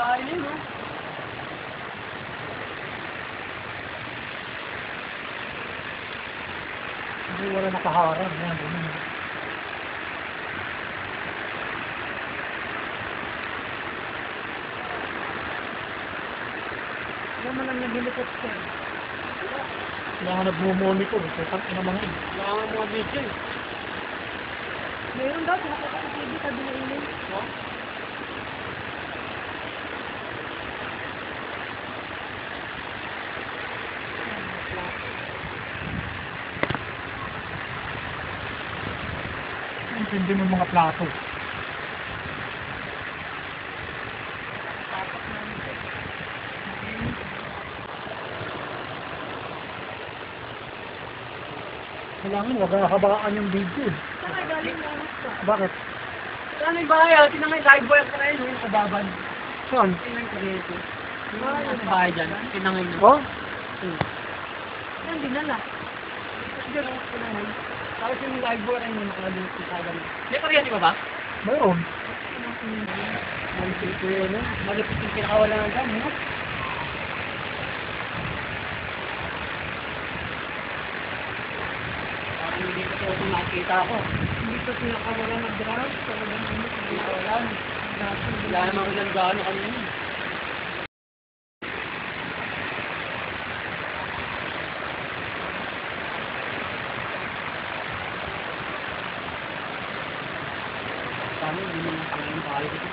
bahay yun, no? Hindi wala nakaharang. Yan, ganun. Wala man lang nag-helicopter. Kaya nga nagmumonitor. Saan ka naman yun? Wala nga mga video, eh. Meron daw, nakakita sa TV, sabi na email. No? Intindi mo yung mga plato. Kailangan wag hahabaan yung video. Saan ay galing na anak ka? Bakit? Saan ay bahay? Tingnan mo yung live boy ako na yun, yung kababan. Saan? Tingnan ko dito. Yung bahay dyan, tinangin nyo. Oh? Yan, dinala. Diyan ako tinangin. Tapos yung live boy ay nakalito sa ganun. May parehas iba ba? Mayroon. Malipit ko yun, no? Malipit yung pinakawala ng dam, no? Parang hindi ko ito nakita ko. Hindi ko pinakawala ng dam. Talagang ano, pinakawala. Wala naman ko ng gano'n kanina. Paano, hindi mo na kanyang bahay dito.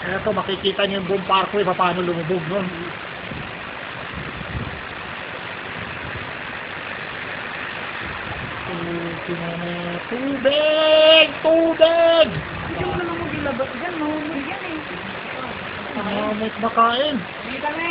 Kaya ito, makikita niyo yung buong parkway paano lumubog nun. Tubig! Tubig! Hindi mo naman maglabas dyan, mahumog yan eh. May makain. Hindi kami.